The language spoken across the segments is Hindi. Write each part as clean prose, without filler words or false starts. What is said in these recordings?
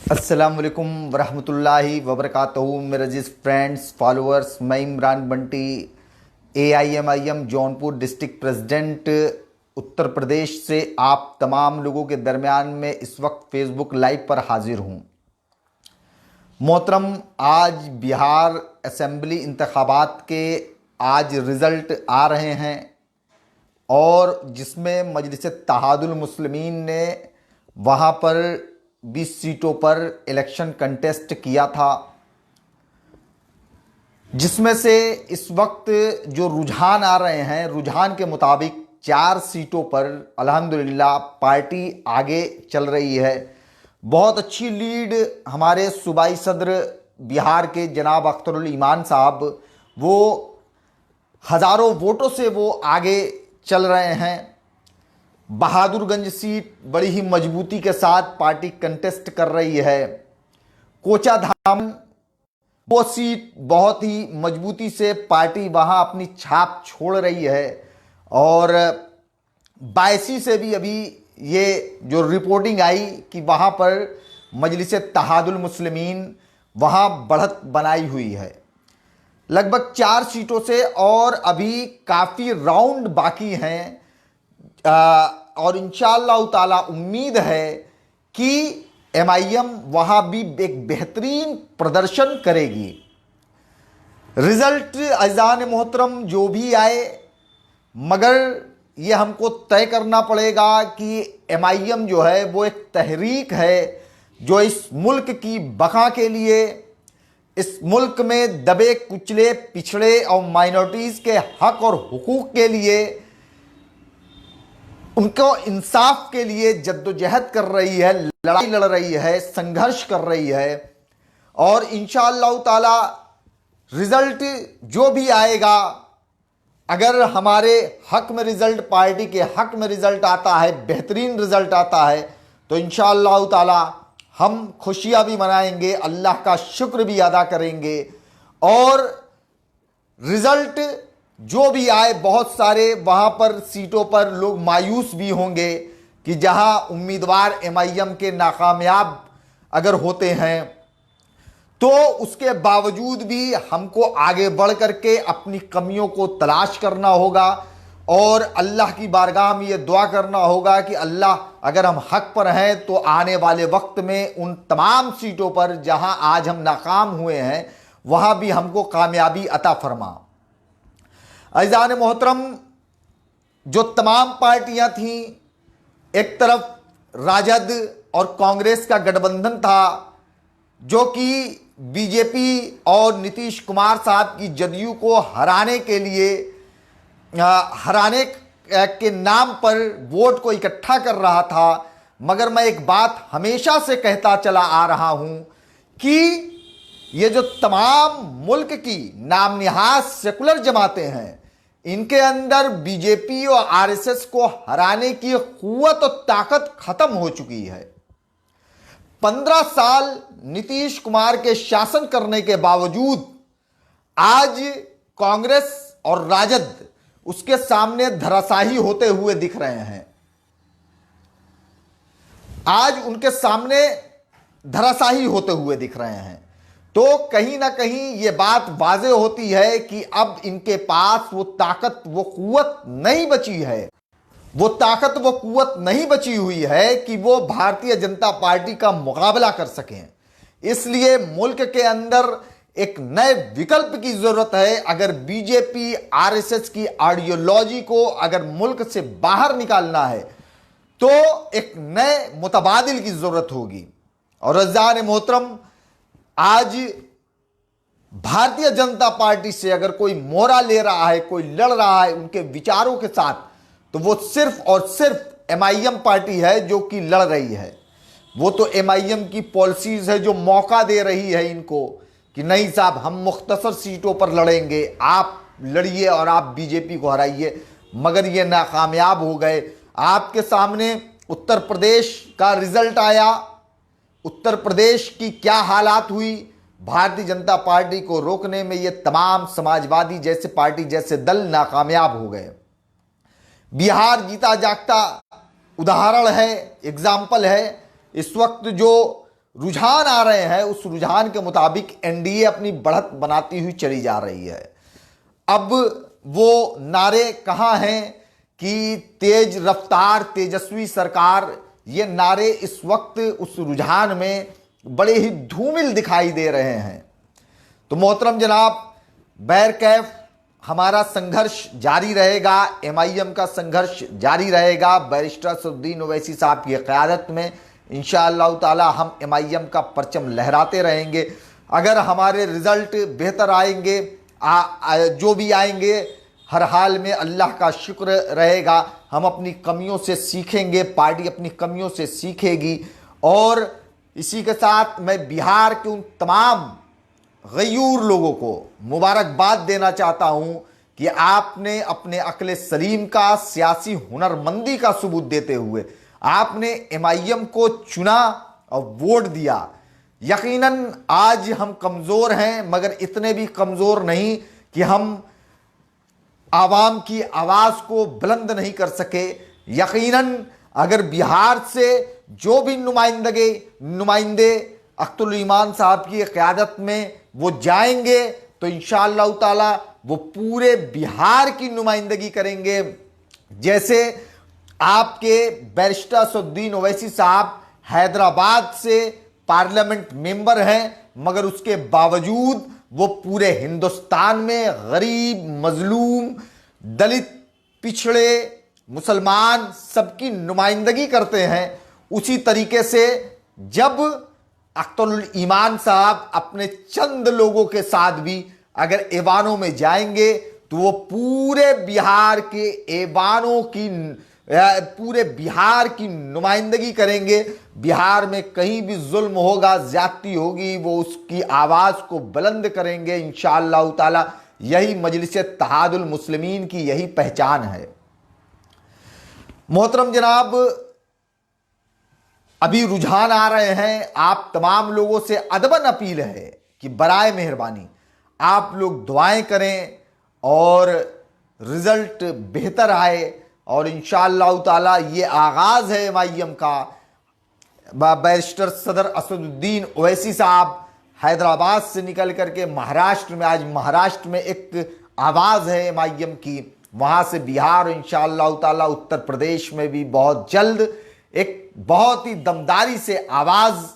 अस्सलामुअलैकुम वरहमतुल्लाहि वबरकातुहू। मेरे अजीज़ फ्रेंड्स फॉलोअर्स, मैं Imran Bunty AIMIM Jaunpur district president Uttar Pradesh से आप तमाम लोगों के दरमियान में इस वक्त फेसबुक लाइव पर हाजिर हूँ। मोहतरम, आज बिहार असेंबली इंतखाबात के आज रिज़ल्ट आ रहे हैं और जिसमें मजलिस इत्तेहादुल मुस्लिमीन ने वहाँ पर 20 सीटों पर इलेक्शन कंटेस्ट किया था, जिसमें से इस वक्त जो रुझान आ रहे हैं, रुझान के मुताबिक 4 सीटों पर अल्हम्दुलिल्लाह पार्टी आगे चल रही है। बहुत अच्छी लीड हमारे सूबाई सदर बिहार के जनाब अख्तरुल ईमान साहब, वो हज़ारों वोटों से वो आगे चल रहे हैं। बहादुरगंज सीट बड़ी ही मजबूती के साथ पार्टी कंटेस्ट कर रही है। कोचाधाम वो सीट बहुत ही मजबूती से पार्टी वहां अपनी छाप छोड़ रही है और बायसी से भी अभी ये जो रिपोर्टिंग आई कि वहां पर मजलिस इत्तेहादुल मुस्लिमीन वहां बढ़त बनाई हुई है लगभग 4 सीटों से, और अभी काफ़ी राउंड बाकी हैं। और इंशाअल्लाह ताला उम्मीद है कि MIM वहाँ भी एक बेहतरीन प्रदर्शन करेगी। रिज़ल्ट अज़ान मोहतरम जो भी आए, मगर ये हमको तय करना पड़ेगा कि MIM जो है वो एक तहरीक है जो इस मुल्क की बका के लिए, इस मुल्क में दबे कुचले पिछड़े और माइनॉरिटीज़ के हक और हुकूक के लिए, उनको इंसाफ के लिए जद्दोजहद कर रही है, लड़ाई लड़ रही है, संघर्ष कर रही है। और इंशाअल्लाह ताला रिजल्ट जो भी आएगा, अगर हमारे हक में रिजल्ट, पार्टी के हक में रिजल्ट आता है, बेहतरीन रिजल्ट आता है, तो इंशाअल्लाह ताला हम खुशियां भी मनाएंगे, अल्लाह का शुक्र भी अदा करेंगे। और रिजल्ट जो भी आए, बहुत सारे वहाँ पर सीटों पर लोग मायूस भी होंगे कि जहाँ उम्मीदवार MIM के नाकामयाब अगर होते हैं, तो उसके बावजूद भी हमको आगे बढ़ करके अपनी कमियों को तलाश करना होगा और अल्लाह की बारगाह में ये दुआ करना होगा कि अल्लाह, अगर हम हक पर हैं तो आने वाले वक्त में उन तमाम सीटों पर जहाँ आज हम नाकाम हुए हैं, वहाँ भी हमको कामयाबी अता फरमा। अज़ान मोहतरम, जो तमाम पार्टियां थीं, एक तरफ राजद और कांग्रेस का गठबंधन था जो कि बीजेपी और नीतीश कुमार साहब की जदयू को हराने के लिए, हराने के नाम पर वोट को इकट्ठा कर रहा था। मगर मैं एक बात हमेशा से कहता चला आ रहा हूं कि ये जो तमाम मुल्क की नाम निहाद सेकुलर जमातें हैं, इनके अंदर बीजेपी और RSS को हराने की कुव्वत और ताकत खत्म हो चुकी है। 15 साल नीतीश कुमार के शासन करने के बावजूद आज कांग्रेस और राजद उसके सामने धराशायी होते हुए दिख रहे हैं। आज उनके सामने धराशायी होते हुए दिख रहे हैं। तो कहीं ना कहीं ये बात वाज़ेह होती है कि अब इनके पास वो ताकत, वो कुव्वत नहीं बची है, वो ताकत, वो कुव्वत नहीं बची हुई है कि वो भारतीय जनता पार्टी का मुकाबला कर सकें। इसलिए मुल्क के अंदर एक नए विकल्प की जरूरत है। अगर बीजेपी RSS की आइडियोलॉजी को अगर मुल्क से बाहर निकालना है तो एक नए मुतबादिल की जरूरत होगी। और अज़ान मोहतरम, आज भारतीय जनता पार्टी से अगर कोई मोहरा ले रहा है, कोई लड़ रहा है उनके विचारों के साथ, तो वो सिर्फ और सिर्फ MIM पार्टी है जो कि लड़ रही है। वो तो MIM की पॉलिसीज है जो मौका दे रही है इनको कि नहीं साहब, हम मुख्तसर सीटों पर लड़ेंगे, आप लड़िए और आप बीजेपी को हराइए। मगर ये नाकामयाब हो गए। आपके सामने उत्तर प्रदेश का रिजल्ट आया, उत्तर प्रदेश की क्या हालात हुई। भारतीय जनता पार्टी को रोकने में ये तमाम समाजवादी जैसे पार्टी, जैसे दल नाकामयाब हो गए। बिहार जीता जागता उदाहरण है, एग्जाम्पल है। इस वक्त जो रुझान आ रहे हैं उस रुझान के मुताबिक एनडीए अपनी बढ़त बनाती हुई चली जा रही है। अब वो नारे कहाँ हैं कि तेज रफ्तार तेजस्वी सरकार, ये नारे इस वक्त उस रुझान में बड़े ही धूमिल दिखाई दे रहे हैं। तो मोहतरम जनाब, बैरकैफ हमारा संघर्ष जारी रहेगा, एमआईएम का संघर्ष जारी रहेगा। बैरिस्टर असदुद्दीन ओवैसी साहब की क़यादत में इंशाअल्लाह ताला हम एमआईएम का परचम लहराते रहेंगे। अगर हमारे रिज़ल्ट बेहतर आएंगे, जो भी आएंगे, हर हाल में अल्लाह का शुक्र रहेगा। हम अपनी कमियों से सीखेंगे, पार्टी अपनी कमियों से सीखेगी। और इसी के साथ मैं बिहार के उन तमाम गयूर लोगों को मुबारकबाद देना चाहता हूं कि आपने अपने अक्ल सलीम का, सियासी हुनरमंदी का सबूत देते हुए आपने एमआईएम को चुना और वोट दिया। यकीनन आज हम कमज़ोर हैं, मगर इतने भी कमज़ोर नहीं कि हम आवाम की आवाज़ को बुलंद नहीं कर सके। यकीनन अगर बिहार से जो भी नुमाइंदे अख्तरुल ईमान साहब की क़यादत में वो जाएंगे तो इंशाअल्लाह ताला वो पूरे बिहार की नुमाइंदगी करेंगे। जैसे आपके बैरिस्टर असदुद्दीन ओवैसी साहब हैदराबाद से पार्लियामेंट मेंबर हैं, मगर उसके बावजूद वो पूरे हिंदुस्तान में गरीब, मजलूम, दलित, पिछड़े, मुसलमान सबकी नुमाइंदगी करते हैं। उसी तरीके से जब अख्तरुल ईमान साहब अपने चंद लोगों के साथ भी अगर ऐवानों में जाएंगे तो वो पूरे बिहार के ऐवानों की, पूरे बिहार की नुमाइंदगी करेंगे। बिहार में कहीं भी जुल्म होगा, ज्यादती होगी, वो उसकी आवाज़ को बुलंद करेंगे इंशाअल्लाह ताला। यही मजलिस इत्तेहादुल मुस्लिमीन की यही पहचान है। मोहतरम जनाब, अभी रुझान आ रहे हैं। आप तमाम लोगों से अदबन अपील है कि बराए मेहरबानी आप लोग दुआएं करें और रिजल्ट बेहतर आए। और इंशाअल्लाह ताला ये आगाज़ है एमआईएम का। बैरिस्टर सदर असदुद्दीन ओवैसी साहब हैदराबाद से निकल करके महाराष्ट्र में, आज महाराष्ट्र में एक आवाज़ है एमआईएम की, वहाँ से बिहार, इंशाअल्लाह ताला उत्तर प्रदेश में भी बहुत जल्द एक बहुत ही दमदारी से आवाज़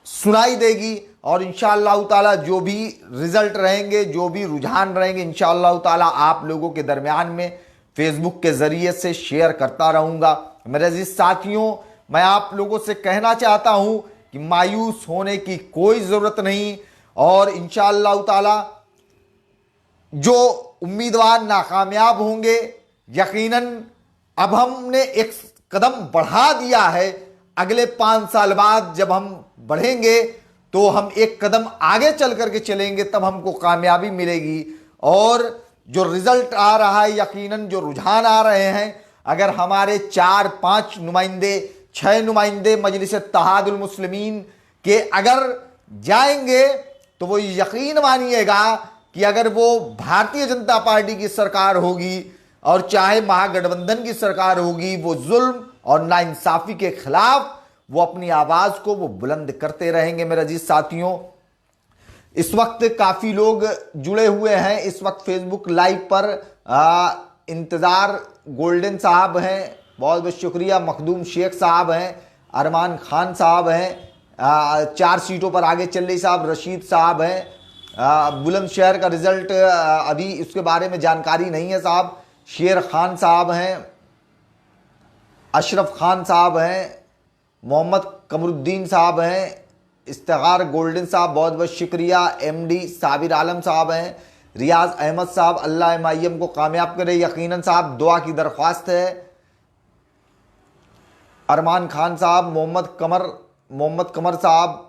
सुनाई देगी। और इंशाअल्लाह ताला जो भी रिजल्ट रहेंगे, जो भी रुझान रहेंगे, इंशाअल्लाह ताला आप लोगों के दरमियान में फेसबुक के ज़रिए से शेयर करता रहूँगा। मेरे अजीज साथियों, मैं आप लोगों से कहना चाहता हूँ कि मायूस होने की कोई ज़रूरत नहीं। और इंशाअल्लाह ताला जो उम्मीदवार नाकामयाब होंगे, यकीनन अब हमने एक कदम बढ़ा दिया है। अगले 5 साल बाद जब हम बढ़ेंगे तो हम एक कदम आगे चल करके चलेंगे, तब हमको कामयाबी मिलेगी। और जो रिजल्ट आ रहा है, यकीनन जो रुझान आ रहे हैं, अगर हमारे 4-5 नुमाइंदे, 6 नुमाइंदे मजलिस इत्तेहादुल मुस्लिमीन के अगर जाएंगे तो वो यकीन मानिएगा कि अगर वो भारतीय जनता पार्टी की सरकार होगी और चाहे महागठबंधन की सरकार होगी, वो जुल्म और नाइंसाफ़ी के खिलाफ वो अपनी आवाज़ को वो बुलंद करते रहेंगे। मेरे अजीज साथियों, इस वक्त काफ़ी लोग जुड़े हुए हैं। इस वक्त फेसबुक लाइव पर इंतज़ार गोल्डन साहब हैं, बहुत बहुत शुक्रिया। मखदूम शेख साहब हैं, अरमान खान साहब हैं, 4 सीटों पर आगे चल रही साहब, रशीद साहब हैं। बुलंदशहर का रिज़ल्ट अभी उसके बारे में जानकारी नहीं है साहब। शेर खान साहब हैं, अशरफ खान साहब हैं, मोहम्मद कमरुद्दीन साहब हैं, इस्तिगार गोल्डन साहब बहुत बहुत शुक्रिया। एमडी साबिर आलम साहब हैं, रियाज अहमद साहब, अल्लाह एमआईएम को कामयाब करे। यकीनन साहब दुआ की दरख्वास्त है। अरमान खान साहब, मोहम्मद कमर साहब,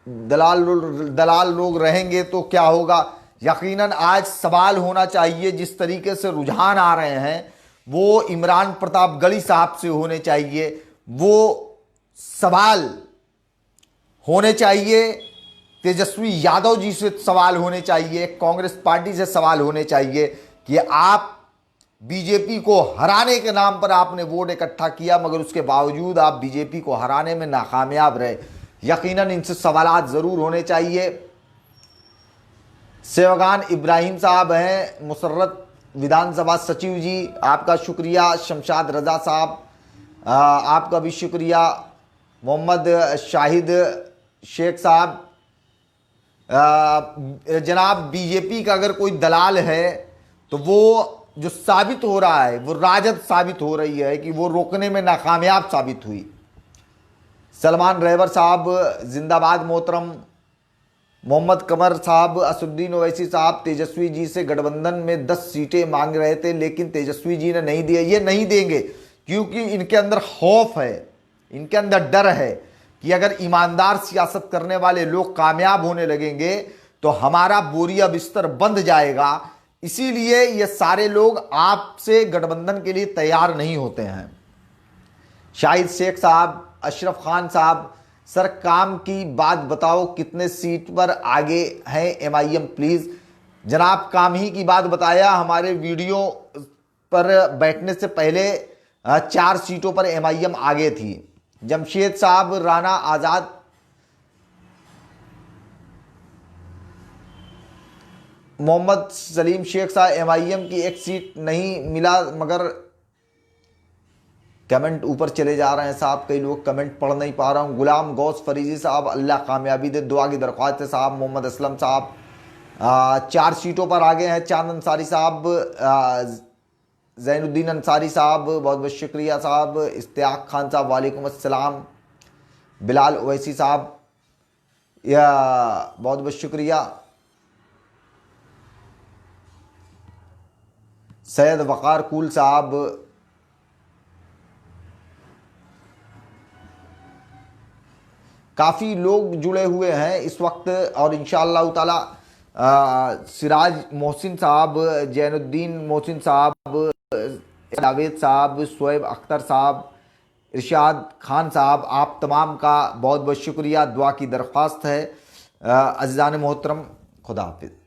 दलाल लोग रहेंगे तो क्या होगा। यकीनन आज सवाल होना चाहिए, जिस तरीके से रुझान आ रहे हैं वो इमरान प्रतापगढ़ी साहब से होने चाहिए। वो सवाल होने चाहिए तेजस्वी यादव जी से, सवाल होने चाहिए कांग्रेस पार्टी से, सवाल होने चाहिए कि आप बीजेपी को हराने के नाम पर आपने वोट इकट्ठा किया, मगर उसके बावजूद आप बीजेपी को हराने में नाकामयाब रहे। यकीनन इनसे सवालात ज़रूर होने चाहिए। सेवगान इब्राहिम साहब हैं, मुसर्रत विधानसभा सचिव जी, आपका शुक्रिया। शमशाद रजा साहब, आपका भी शुक्रिया। मोहम्मद शाहिद शेख साहब, जनाब बीजेपी का अगर कोई दलाल है तो वो जो साबित हो रहा है वो राजद साबित हो रही है कि वो रोकने में नाकामयाब साबित हुई। सलमान रहबर साहब जिंदाबाद मोहतरम। मोहम्मद कमर साहब, असुद्दीन ओवैसी साहब तेजस्वी जी से गठबंधन में 10 सीटें मांग रहे थे लेकिन तेजस्वी जी ने नहीं दिए। ये नहीं देंगे क्योंकि इनके अंदर खौफ है, इनके अंदर डर है कि अगर ईमानदार सियासत करने वाले लोग कामयाब होने लगेंगे तो हमारा बोरिया बिस्तर बंद जाएगा। इसीलिए ये सारे लोग आपसे गठबंधन के लिए तैयार नहीं होते हैं। शाहिद शेख साहब, अशरफ खान साहब, सर काम की बात बताओ, कितने सीट पर आगे हैं एमआईएम प्लीज। जनाब काम ही की बात बताया, हमारे वीडियो पर बैठने से पहले 4 सीटों पर एमआईएम आगे थी। जमशेद साहब, राना आजाद, मोहम्मद सलीम शेख साहब, एमआईएम की एक सीट नहीं मिला, मगर कमेंट ऊपर चले जा रहे हैं साहब, कई लोग कमेंट पढ़ नहीं पा रहा हूँ। गुलाम गौस फरीजी साहब, अल्लाह कामयाबी दे, दुआ की दरख्वास्त है साहब। मोहम्मद असलम साहब 4 सीटों पर आगे हैं। चांद अंसारी साहब, जैनुद्दीन अंसारी साहब, बहुत बहुत शुक्रिया साहब। इश्तियाक खान साहब, वालेकुम अस्सलाम। बिलाल ओवैसी साहब, या बहुत बहुत शुक्रिया। सैयद वक़ार कुल साहब, काफ़ी लोग जुड़े हुए हैं इस वक्त। और इंशाअल्लाह ताला सिराज मोहसिन साहब, जैनुद्दीन मोहसिन साहब, जावेद साहब, शोएब अख्तर साहब, इरशाद खान साहब, आप तमाम का बहुत बहुत शुक्रिया। दुआ की दरख्वास्त है। अज़ीज़ान मोहतरम, खुदा हाफिज़।